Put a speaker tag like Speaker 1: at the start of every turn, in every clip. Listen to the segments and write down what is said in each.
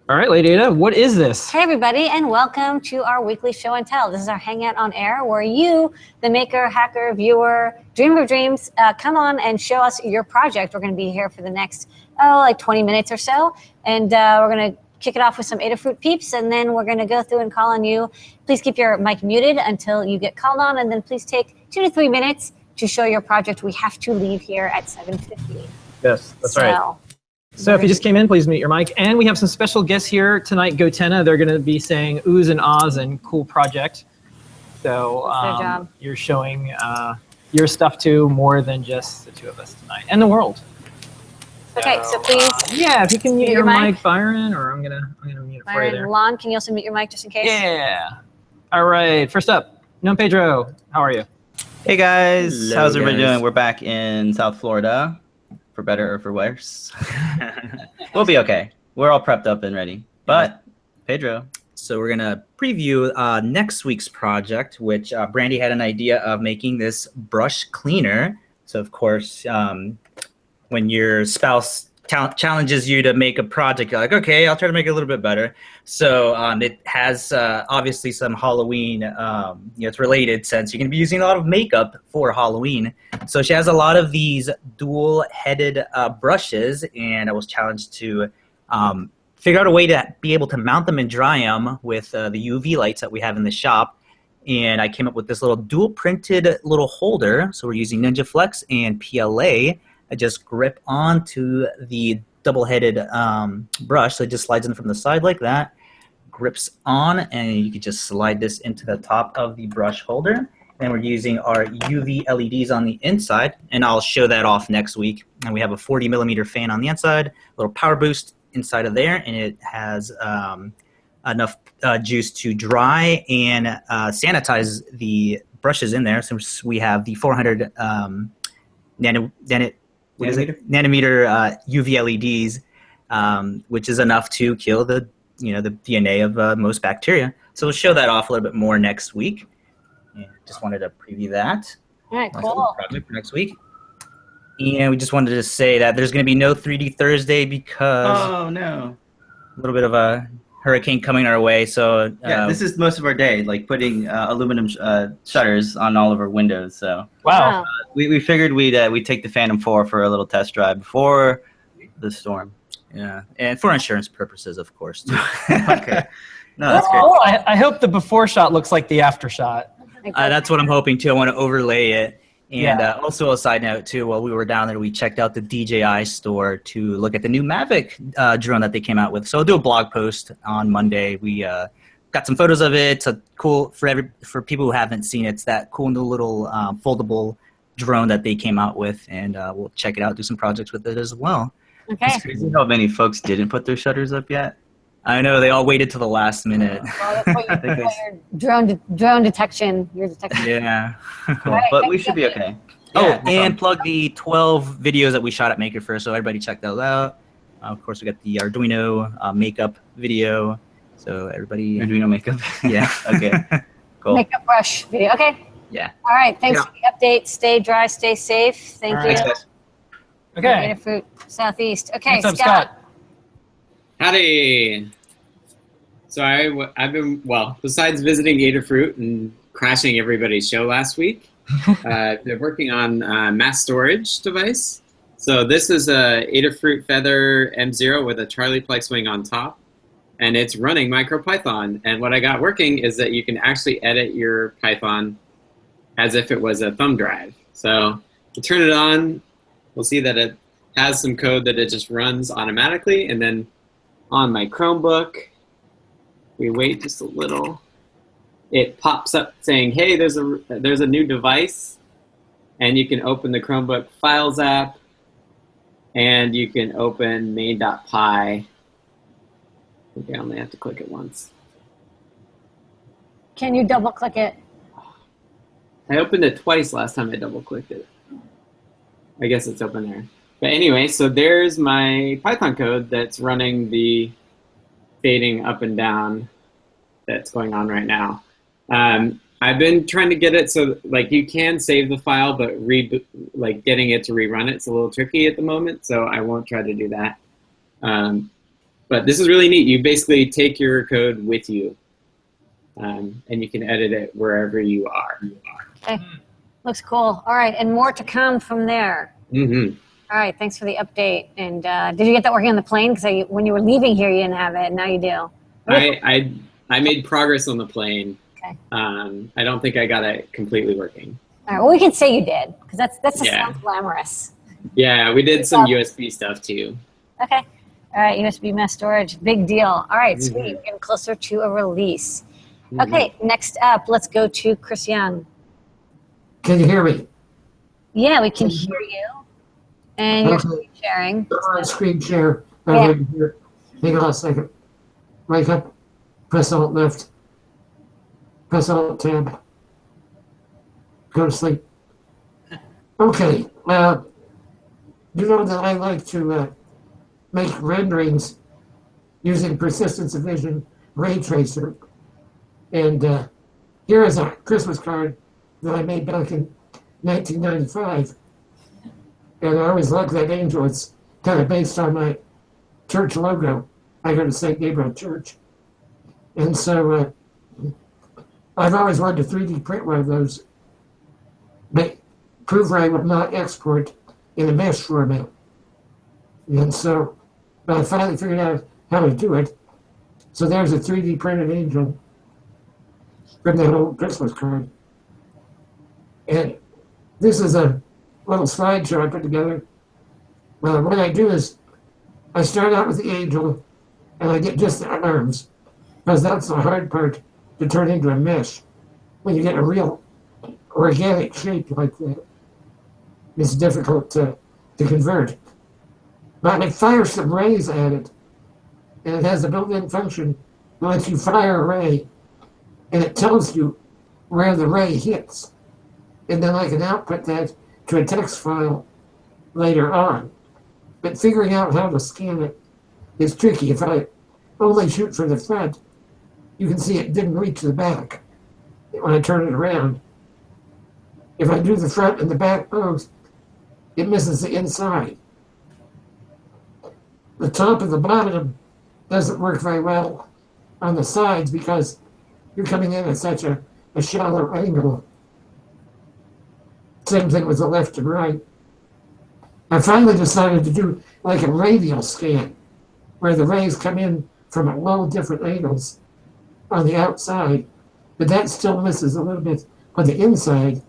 Speaker 1: All right, Lady Ada, what is this?
Speaker 2: Hey everybody, and welcome to our weekly show and tell. This is our Hangout on Air, where you, the maker, hacker, viewer, dreamer of dreams, come on and show us your project. We're going to be here for the next, like 20 minutes or so, and we're going to kick it off with some Adafruit peeps, and then we're going to go through and call on you. Please keep your mic muted until you get called on, and then please take 2 to 3 minutes to show your project. We have to leave here at 7:50.
Speaker 1: Yes, that's right. So if you just came in, please mute your mic. And we have some special guests here tonight, Gotenna. They're going to be saying oohs and ahs and cool project. So you're showing your stuff to more than just the two of us tonight and the world.
Speaker 2: Okay, so please.
Speaker 1: Yeah, if you can mute your mic, Byron, or I'm gonna mute it for you there.
Speaker 2: Lon, can you also mute your mic just in case?
Speaker 1: Yeah. All right. First up, No Pedro. How are you?
Speaker 3: Hey guys,
Speaker 4: Hello,
Speaker 3: how's everybody
Speaker 4: guys.
Speaker 3: doing? We're back in South Florida, for better or for worse. We'll be okay. We're all prepped up and ready. But Pedro.
Speaker 4: So we're gonna preview next week's project, which Brandy had an idea of making this brush cleaner. So of course, when your spouse challenges you to make a project, you're like, okay, I'll try to make it a little bit better. So it has obviously some Halloween, it's related since you're gonna be using a lot of makeup for Halloween. So she has a lot of these dual-headed brushes, and I was challenged to figure out a way to be able to mount them and dry them with the UV lights that we have in the shop. And I came up with this little dual printed little holder. So we're using Ninja Flex and PLA. I just grip onto the double-headed brush, so it just slides in from the side like that, grips on, and you can just slide this into the top of the brush holder. And we're using our UV LEDs on the inside, and I'll show that off next week. And we have a 40mm fan on the inside, a little power boost inside of there, and it has enough juice to dry and sanitize the brushes in there. So we have the 400 nanometer UV LEDs, which is enough to kill the the DNA of most bacteria. So we'll show that off a little bit more next week. And just wanted to preview that.
Speaker 2: All right, cool.
Speaker 4: Project for next week. And we just wanted to say that there's going to be no 3D Thursday because
Speaker 3: Oh no.
Speaker 4: a little bit of a hurricane coming our way. So
Speaker 3: Yeah, this is most of our day, like putting aluminum shutters on all of our windows. So
Speaker 1: Wow.
Speaker 3: we figured we'd take the Phantom 4 for a little test drive before the storm.
Speaker 4: yeah, and for insurance purposes, of course. Too.
Speaker 3: Okay. No, that's great.
Speaker 1: Cool. I hope the before shot looks like the after shot.
Speaker 4: That's what I'm hoping too. I want to overlay it. And
Speaker 1: Yeah.
Speaker 4: also a side note too, while we were down there, we checked out the DJI store to look at the new Mavic drone that they came out with. So I'll do a blog post on Monday. We got some photos of it. It's a cool, for people who haven't seen it, it's that cool new little foldable drone that they came out with. And we'll check it out, do some projects with it as well.
Speaker 2: Okay.
Speaker 3: It's crazy how many folks didn't put their shutters up yet.
Speaker 4: I know, they all waited till the last minute.
Speaker 2: Well, that's what your drone detection, your detection.
Speaker 4: Yeah.
Speaker 3: Cool.
Speaker 2: Right,
Speaker 3: But we should be okay.
Speaker 4: Oh,
Speaker 3: Yeah, no
Speaker 4: and
Speaker 3: problem.
Speaker 4: plug the 12 videos that we shot at Maker Faire, so everybody check those out. Of course, we got the Arduino makeup video, so everybody.
Speaker 3: Arduino makeup.
Speaker 4: Yeah.
Speaker 3: Okay. Cool.
Speaker 2: Makeup brush video. Okay.
Speaker 4: Yeah.
Speaker 2: All right. Thanks
Speaker 1: Yeah.
Speaker 2: for the update. Stay dry. Stay safe. Thank
Speaker 1: All
Speaker 2: you.
Speaker 1: right.
Speaker 3: Thanks, guys.
Speaker 1: Okay.
Speaker 2: Adafruit Southeast. Okay,
Speaker 1: What's up,
Speaker 2: Scott.
Speaker 1: Scott?
Speaker 5: Howdy. So I've been, well, besides visiting Adafruit and crashing everybody's show last week, they're working on a mass storage device. So this is a Adafruit Feather M0 with a Charlie Plex wing on top, and it's running MicroPython. And what I got working is that you can actually edit your Python as if it was a thumb drive. So to turn it on, we'll see that it has some code that it just runs automatically, and then on my Chromebook, we wait just a little. It pops up saying, "Hey, there's a new device," and you can open the Chromebook Files app, and you can open main.py. I think I only have to click it once.
Speaker 2: Can you double click it?
Speaker 5: I opened it twice last time I double-clicked it. I guess it's open there. But anyway, so there's my Python code that's running the fading up and down that's going on right now. I've been trying to get it so like you can save the file, but getting it to rerun it's a little tricky at the moment, so I won't try to do that. But this is really neat. You basically take your code with you, and you can edit it wherever you are.
Speaker 2: Okay. Looks cool. All right, and more to come from there.
Speaker 5: Mm-hmm.
Speaker 2: All right, thanks for the update. And did you get that working on the plane? Because when you were leaving here, you didn't have it, and now you do.
Speaker 5: I made progress on the plane.
Speaker 2: Okay.
Speaker 5: I don't think I got it completely working.
Speaker 2: All right, well, we can say you did, because that's just
Speaker 5: Yeah.
Speaker 2: sounds glamorous.
Speaker 5: Yeah, we did some USB stuff too.
Speaker 2: Okay. All right, USB mass storage, big deal. All right, sweet. Getting closer to a release. Okay, next up, let's go to Chris Young.
Speaker 6: Can you hear me?
Speaker 2: Yeah, we can hear you. And you're screen sharing.
Speaker 6: I'm on screen share.
Speaker 2: Yeah.
Speaker 6: Hang on a second. Wake up. Press Alt Left. Press Alt Tab. Go to sleep. Okay. You know that I like to make renderings using persistence of vision ray tracer. And here is a Christmas card that I made back in 1995. And I always like that angel. It's kind of based on my church logo. I go to St. Gabriel Church. And so I've always wanted to 3D print one of those, but prove I would not export in a mesh format. And so I finally figured out how to do it. So there's a 3D printed angel from that old Christmas card. And this is a little slideshow I put together. Well, what I do is I start out with the angel and I get just the arms, because that's the hard part to turn into a mesh. When you get a real organic shape like that, it's difficult to convert. But I fire some rays at it, and it has a built-in function that lets you fire a ray, and it tells you where the ray hits. And then I can output that to a text file later on. But figuring out how to scan it is tricky. If I only shoot for the front, you can see it didn't reach the back when I turn it around. If I do the front and the back both, it misses the inside. The top and the bottom doesn't work very well on the sides because you're coming in at such a shallow angle. Same thing with the left and right. I finally decided to do like a radial scan, where the rays come in from at all different angles on the outside, but that still misses a little bit on the inside.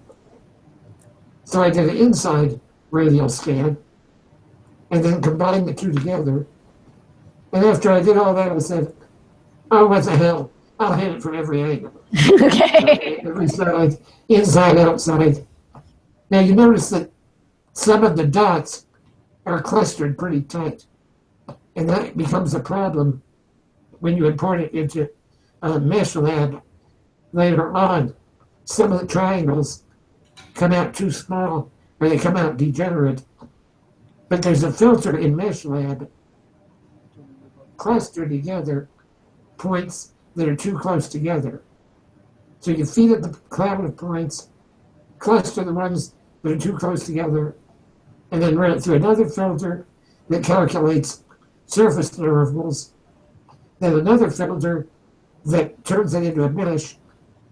Speaker 6: So I did an inside radial scan, and then combined the two together. And after I did all that, I said, oh, what the hell? I'll hit it from every angle.
Speaker 2: Okay.
Speaker 6: Every side, inside, outside. Now you notice that some of the dots are clustered pretty tight. And that becomes a problem when you import it into Mesh Lab later on. Some of the triangles come out too small or they come out degenerate. But there's a filter in Mesh Lab cluster together points that are too close together. So you feed it the cloud of points, cluster the ones that are too close together, and then run it through another filter that calculates surface intervals, then another filter that turns it into a mesh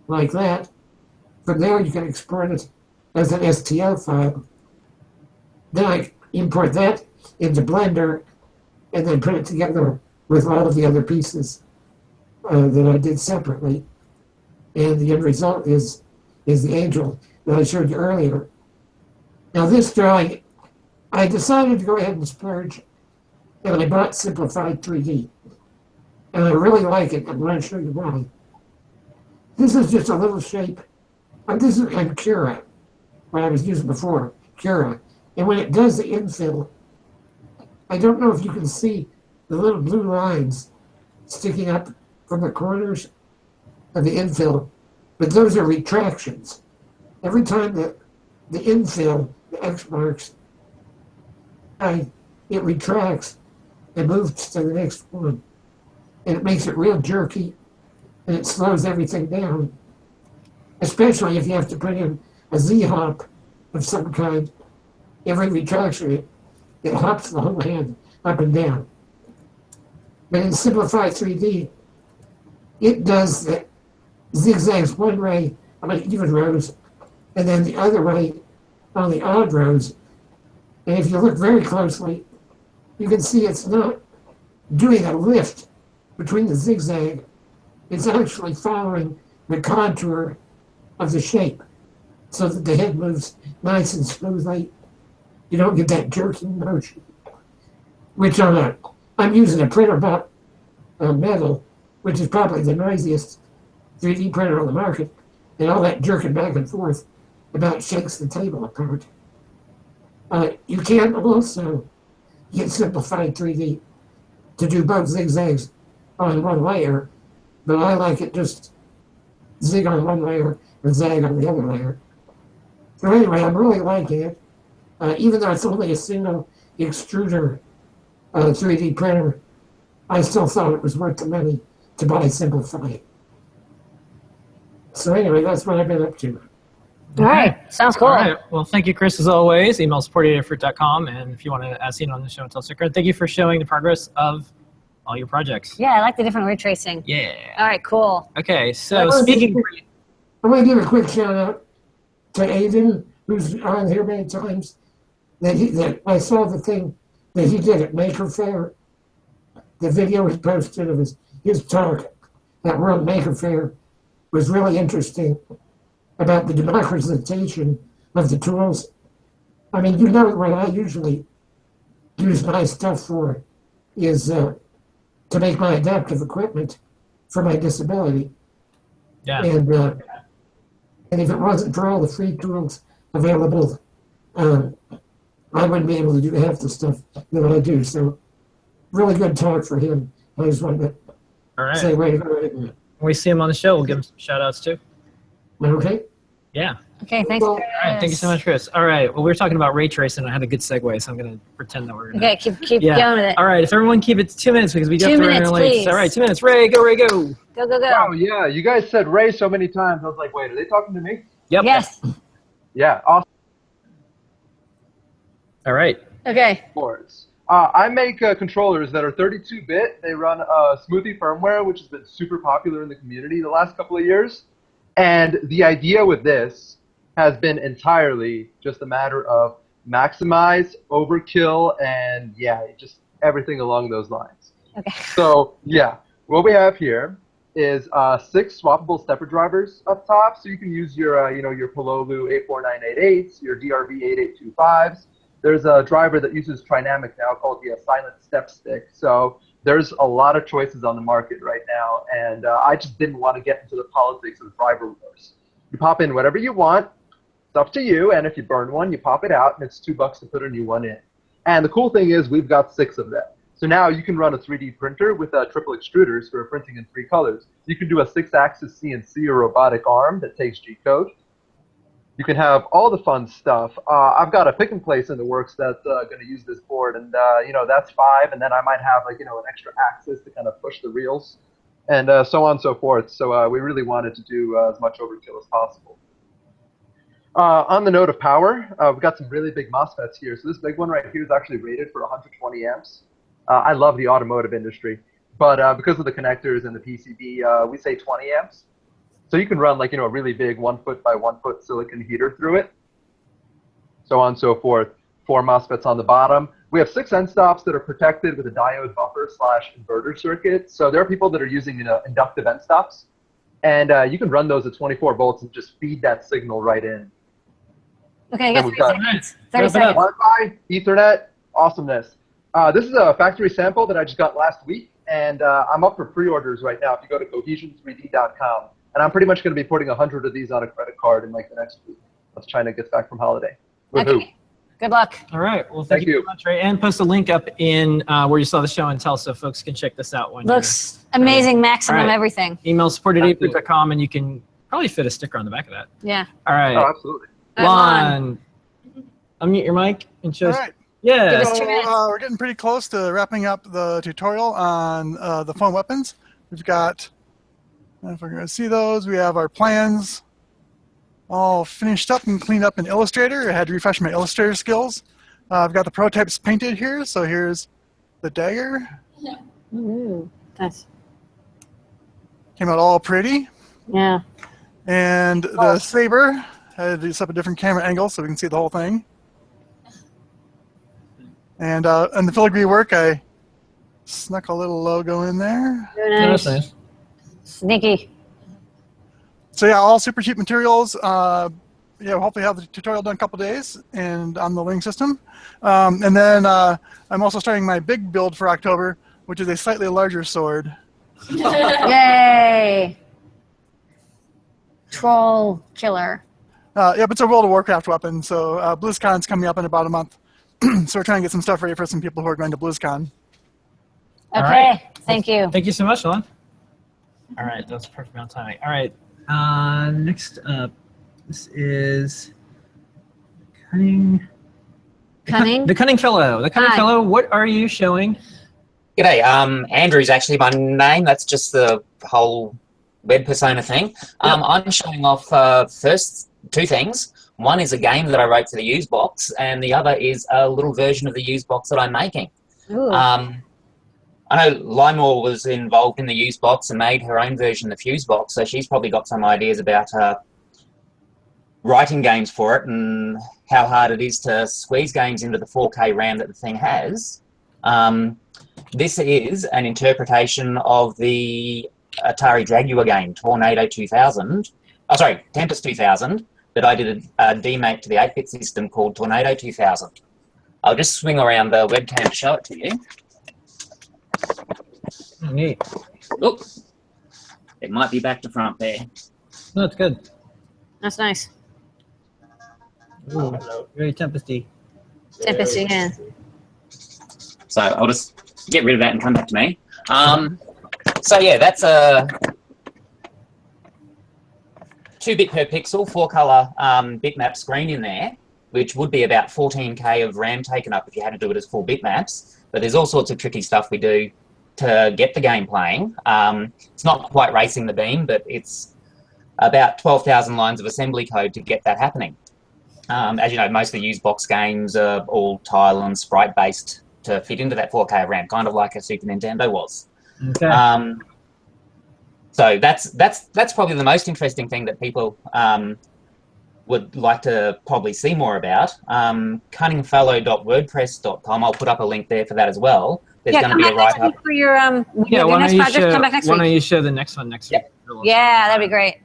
Speaker 6: like that. From there you can export it as an STL file. Then I import that into Blender and then put it together with all of the other pieces that I did separately. And the end result is the angel that I showed you earlier. Now this drawing, I decided to go ahead and splurge, and I bought Simplified 3D. And I really like it. I'm going to show you why. This is just a little shape. This is Cura, what I was using before, Cura. And when it does the infill, I don't know if you can see the little blue lines sticking up from the corners of the infill, but those are retractions. Every time the infill, the X marks, it retracts and moves to the next one. And it makes it real jerky, and it slows everything down, especially if you have to put in a Z-hop of some kind. Every retraction, it hops the whole hand up and down. But in Simplify 3D, it does the zigzags one way on the even rows, and then the other way on the odd rows. And if you look very closely, you can see it's not doing a lift between the zigzag. It's actually following the contour of the shape so that the head moves nice and smoothly. You don't get that jerking motion, which I'm using a printer bought metal, which is probably the noisiest 3D printer on the market, and all that jerking back and forth about shakes the table apart. You can also get Simplified 3D to do both zigzags on one layer, but I like it just zig on one layer and zag on the other layer. So anyway, I'm really liking it. Even though it's only a single extruder 3D printer, I still thought it was worth the money to buy Simplify. So anyway, that's what I've been up to.
Speaker 2: All right. Sounds cool.
Speaker 1: All right. Well, thank you, Chris, as always. Email support@adafruit.com. And if you want to ask Ian on the show and tell sticker, thank you for showing the progress of all your projects.
Speaker 2: Yeah, I like the different ray tracing.
Speaker 1: Yeah.
Speaker 2: All right, cool.
Speaker 1: Okay, so speaking...
Speaker 6: I want to give a quick shout out to Aiden, who's on here many times. That I saw the thing that he did at Maker Faire. The video he posted of his talk at World Maker Faire was really interesting about the democratization of the tools. I mean, you know what I usually use my stuff for is to make my adaptive equipment for my disability.
Speaker 1: Yeah.
Speaker 6: And if it wasn't for all the free tools available, I wouldn't be able to do half the stuff that I do. So, really good talk for him. I just wanted to say, way to go.
Speaker 1: When we see him on the show, we'll give him some shout outs too.
Speaker 6: Okay.
Speaker 1: Yeah.
Speaker 2: Okay, thanks, Chris.
Speaker 1: All right, thank you so much, Chris. All right, well, we were talking about ray tracing. I had a good segue, so I'm going to pretend that we're going to...
Speaker 2: Okay, keep going with it.
Speaker 1: All right, if everyone keep it to 2 minutes because we do have to run late.
Speaker 2: Please.
Speaker 1: All right, 2 minutes. Ray, go, Ray, go.
Speaker 2: Go, go, go.
Speaker 7: Wow, yeah, you guys said Ray so many times. I was like, wait, are they talking to me?
Speaker 1: Yep.
Speaker 2: Yes.
Speaker 7: Yeah, awesome.
Speaker 1: All right.
Speaker 2: Okay.
Speaker 7: Boards. I make controllers that are 32-bit. They run Smoothie firmware, which has been super popular in the community the last couple of years. And the idea with this has been entirely just a matter of maximize, overkill, and yeah, just everything along those lines.
Speaker 2: Okay.
Speaker 7: So yeah, what we have here is 6 swappable stepper drivers up top. So you can use your, your Pololu 84988s, your DRV 8825s. There's a driver that uses Trinamic now called the Silent Step Stick. So there's a lot of choices on the market right now, and I just didn't want to get into the politics of driver wars. You pop in whatever you want. It's up to you, and if you burn one, you pop it out, and it's $2 to put a new one in. And the cool thing is we've got 6 of them. So now you can run a 3D printer with triple extruders for printing in 3 colors. You can do a 6-axis CNC or robotic arm that takes G-code. You can have all the fun stuff. I've got a pick and place in the works that's going to use this board, and that's 5, and then I might have an extra axis to kind of push the reels, and so on and so forth. So we really wanted to do as much overkill as possible. On the note of power, we've got some really big MOSFETs here. So this big one right here is actually rated for 120 amps. I love the automotive industry, but because of the connectors and the PCB, we say 20 amps. So you can run a really big 1-foot by 1-foot silicon heater through it, so on and so forth. 4 MOSFETs on the bottom. We have 6 end stops that are protected with a diode buffer / inverter circuit. So there are people that are using inductive end stops, and you can run those at 24 volts and just feed that signal right in.
Speaker 2: Okay, I got 30 seconds. 30 seconds.
Speaker 7: Wi-Fi, Ethernet, awesomeness. This is a factory sample that I just got last week, and I'm up for pre-orders right now if you go to cohesion3d.com. And I'm pretty much going to be putting 100 of these on a credit card in the next week once China gets back from holiday.
Speaker 2: Okay. Good luck.
Speaker 1: All right. Well, thank you very much, Ray. And post a link up in where you saw the show and tell so folks can check this out.
Speaker 2: Looks amazing, maximum everything.
Speaker 1: Email support@adafruit.com, and you can probably fit a sticker on the back of that.
Speaker 2: Yeah.
Speaker 1: All right.
Speaker 7: Oh, absolutely.
Speaker 1: Lon, unmute your mic and show us.
Speaker 8: All right.
Speaker 1: Yeah.
Speaker 8: So, we're getting pretty close to wrapping up the tutorial on the foam weapons. We've got, if we're going to see those, we have our plans all finished up and cleaned up in Illustrator. I had to refresh my Illustrator skills. I've got the prototypes painted here. So here's the dagger.
Speaker 2: Nice.
Speaker 8: Came out all pretty.
Speaker 2: Yeah.
Speaker 8: And the saber had to set up a different camera angle so we can see the whole thing. And the filigree work, I snuck a little logo in there.
Speaker 2: Very nice.
Speaker 1: That's nice.
Speaker 2: Sneaky.
Speaker 8: So yeah, all super cheap materials. Yeah, hopefully have the tutorial done in a couple days and on the learning system. And then I'm also starting my big build for October, which is a slightly larger sword.
Speaker 2: Yay! Troll killer.
Speaker 8: Yeah, but it's a World of Warcraft weapon, so BlizzCon's coming up in about a month. So we're trying to get some stuff ready for some people who are going to BlizzCon.
Speaker 2: Okay,
Speaker 1: right.
Speaker 2: thank you.
Speaker 1: Thank you so much, Lon. All right, that was perfect amount of timing. All right, next up, this is Cunning.
Speaker 2: Cunning?
Speaker 1: The Cunning Fellow. The Cunning
Speaker 2: Hi.
Speaker 1: Fellow, what are you showing?
Speaker 9: G'day, Andrew's actually my name. That's just the whole web persona thing. I'm showing off first two things. One is a game that I wrote for the Use Box, and the other is a little version of the Use Box that I'm making. I know Lymore was involved in the Use Box and made her own version of the Fuse Box, so she's probably got some ideas about writing games for it and how hard it is to squeeze games into the 4K RAM that the thing has. This is an interpretation of the Atari Jaguar game, Tornado 2000. Oh, sorry, Tempest 2000, that I did a demake to the 8-bit system called Tornado 2000. I'll just swing around the webcam to show it to you.
Speaker 1: Oh, neat.
Speaker 9: Look, it might be back to front there.
Speaker 1: No, it's good.
Speaker 2: That's nice.
Speaker 1: Ooh, very Tempesty.
Speaker 2: Tempest, yeah.
Speaker 9: So I'll just get rid of that and come back to me. So yeah, that's a 2-bit per pixel, 4-color bitmap screen in there, which would be about 14K of RAM taken up if you had to do it as full bitmaps. But there's all sorts of tricky stuff we do to get the game playing. It's not quite racing the beam, but it's about 12,000 lines of assembly code to get that happening. As you know, most of the Usebox games are all tile and sprite based to fit into that 4K RAM, kind of like a Super Nintendo was.
Speaker 1: Okay.
Speaker 9: So that's probably the most interesting thing that people would like to probably see more about. Cunningfellow.wordpress.com. I'll put up a link there for that as well. There's going to be a write-up.
Speaker 2: For your,
Speaker 1: Yeah,
Speaker 2: your next project, come back next
Speaker 1: why don't
Speaker 2: week.
Speaker 1: you show the next one next week?
Speaker 2: Yeah, that'd be great.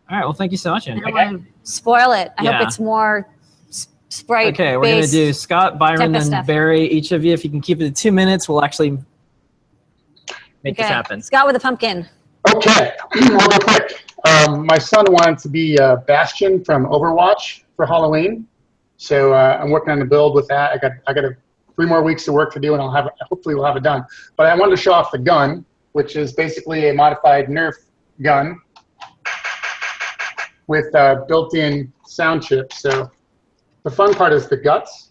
Speaker 1: All right, well, thank you so much, Andrew.
Speaker 2: I don't want to spoil it. I
Speaker 1: Yeah.
Speaker 2: hope it's more sprite.
Speaker 1: Okay, we're going to do Scott, Byron,
Speaker 2: Tempest
Speaker 1: and
Speaker 2: stuff.
Speaker 1: Barry. Each of you, if you can keep it to 2 minutes, we'll actually make this happen.
Speaker 2: Scott with a pumpkin.
Speaker 10: Okay, I'll go quick. My son wanted to be Bastion from Overwatch for Halloween, so I'm working on the build with that. I got 3 more weeks of work to do, and hopefully we'll have it done. But I wanted to show off the gun, which is basically a modified Nerf gun with built-in sound chips. So the fun part is the guts.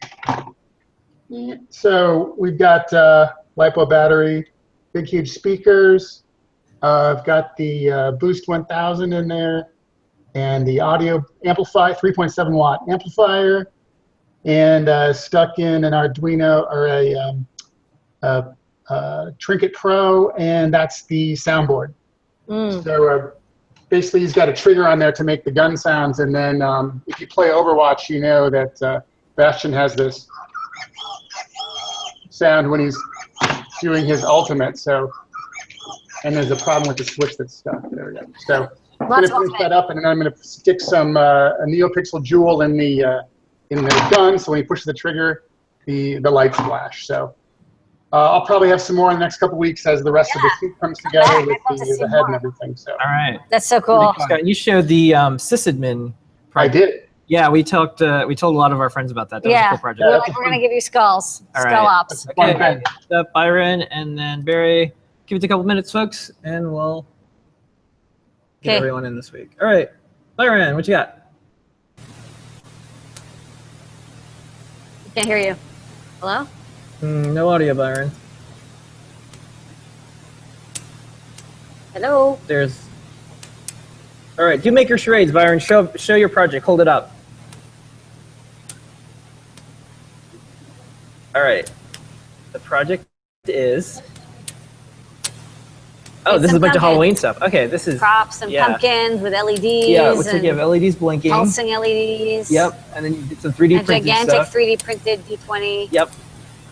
Speaker 10: So we've got LiPo battery, big huge speakers. I've got the Boost 1000 in there, and the audio amplifier, 3.7 watt amplifier, and stuck in an Arduino or a Trinket Pro, and that's the soundboard. So basically, he's got a trigger on there to make the gun sounds, and then if you play Overwatch, you know that Bastion has this sound when he's doing his ultimate. So. And there's a problem with the switch that's stuck. There we go. So I'm going to finish that up, and then I'm going to stick some a NeoPixel jewel in the gun, so when he pushes the trigger, the lights flash. So I'll probably have some more in the next couple weeks as the rest of the suit comes together with the head and everything. So.
Speaker 1: All right.
Speaker 2: That's so cool.
Speaker 1: Scott, you showed the sysadmin project.
Speaker 10: I did.
Speaker 1: Yeah, we told a lot of our friends about that. That was a cool project.
Speaker 2: We're going to give you skulls.
Speaker 1: All
Speaker 2: Skull
Speaker 1: right.
Speaker 2: ops.
Speaker 1: Okay, Byron, and then Barry. Give it a couple minutes, folks, and we'll get everyone in this week. All right, Byron, what you got?
Speaker 2: Can't hear you. Hello?
Speaker 1: No audio, Byron.
Speaker 2: Hello?
Speaker 1: There's. All right, do make your charades, Byron. Show your project. Hold it up. All right. The project is Oh,
Speaker 2: It's
Speaker 1: this is a
Speaker 2: some
Speaker 1: bunch of
Speaker 2: pumpkins.
Speaker 1: Halloween stuff. Okay, this is
Speaker 2: Props and
Speaker 1: yeah.
Speaker 2: pumpkins with LEDs.
Speaker 1: Yeah, looks like
Speaker 2: and
Speaker 1: you have LEDs blinking.
Speaker 2: pulsing LEDs.
Speaker 1: Yep, and then you did some 3D
Speaker 2: A
Speaker 1: printed
Speaker 2: gigantic
Speaker 1: stuff.
Speaker 2: 3D printed D20.
Speaker 1: Yep,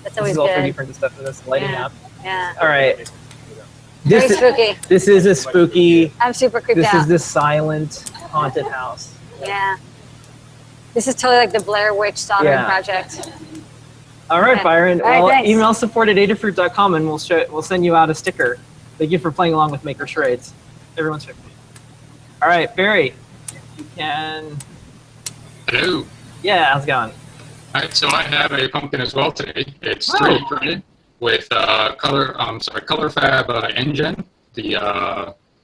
Speaker 2: That's
Speaker 1: this
Speaker 2: always
Speaker 1: is all
Speaker 2: good.
Speaker 1: 3D printed stuff, and that's lighting
Speaker 2: Yeah.
Speaker 1: up.
Speaker 2: Yeah.
Speaker 1: All right.
Speaker 2: Very
Speaker 1: This
Speaker 2: spooky.
Speaker 1: this is a spooky.
Speaker 2: I'm super creeped
Speaker 1: This
Speaker 2: out.
Speaker 1: is the silent haunted house.
Speaker 2: Yeah. This is totally like the Blair Witch soldering
Speaker 1: Yeah.
Speaker 2: project.
Speaker 1: All right,
Speaker 2: Okay.
Speaker 1: Byron.
Speaker 2: All right,
Speaker 1: Well,
Speaker 2: thanks.
Speaker 1: email support@adafruit.com, and we'll send you out a sticker. Thank you for playing along with Maker Charades. Everyone's favorite. All right, Barry. You can.
Speaker 11: Hello.
Speaker 1: Yeah, how's it going?
Speaker 11: All right, so I have a pumpkin as well today. It's 3D printed with color fab engine, the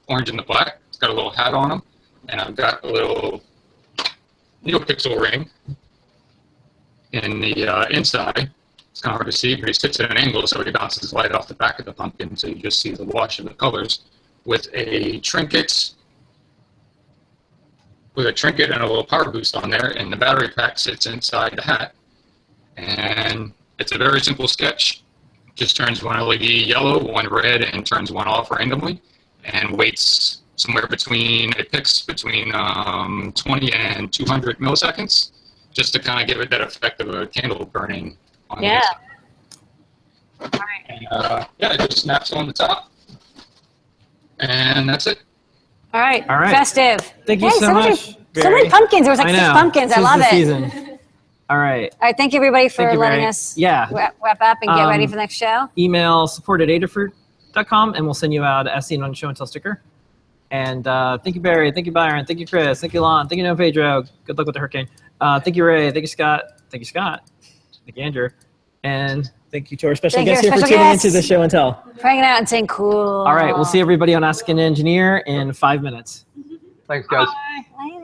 Speaker 11: orange and the black. It's got a little hat on them, and I've got a little NeoPixel ring in the inside. It's kind of hard to see, but he sits at an angle, so he bounces light off the back of the pumpkin, so you just see the wash of the colors with a trinket. With a trinket and a little power boost on there, and the battery pack sits inside the hat. And it's a very simple sketch. Just turns one LED yellow, one red, and turns one off randomly, and waits somewhere between, it picks between 20 and 200 milliseconds, just to kind of give it that effect of a candle burning on the inside.
Speaker 2: All right.
Speaker 11: And, yeah, it just snaps on the top. And that's it.
Speaker 2: All right.
Speaker 1: All right.
Speaker 2: Festive.
Speaker 1: Thank you
Speaker 2: Hey,
Speaker 1: so
Speaker 2: many-
Speaker 1: much,
Speaker 2: So
Speaker 1: Barry.
Speaker 2: many pumpkins. There was like
Speaker 1: I
Speaker 2: 6
Speaker 1: know.
Speaker 2: pumpkins. I
Speaker 1: Tis
Speaker 2: love
Speaker 1: the
Speaker 2: it.
Speaker 1: season. All right.
Speaker 2: All right. Thank you, everybody, for
Speaker 1: Thank you,
Speaker 2: letting
Speaker 1: Barry.
Speaker 2: us
Speaker 1: Yeah.
Speaker 2: wrap up and get ready
Speaker 1: Um,
Speaker 2: for the next show.
Speaker 1: Email support@adafruit.com, and we'll send you out as seen on Show and Tell sticker. And thank you, Barry. Thank you, Byron. Thank you, Chris. Thank you, Lon. Thank you, No Pedro. Good luck with the hurricane. Thank you, Ray. Thank you, Scott. Thank you, Scott. Thank you, Andrew. And thank you to our special
Speaker 2: Thank you,
Speaker 1: guest here for
Speaker 2: special
Speaker 1: tuning
Speaker 2: guest.
Speaker 1: into the Show and Tell.
Speaker 2: For hanging out and saying cool.
Speaker 1: All right. We'll see everybody on Ask an Engineer in 5 minutes.
Speaker 7: Thanks, guys.
Speaker 2: Later.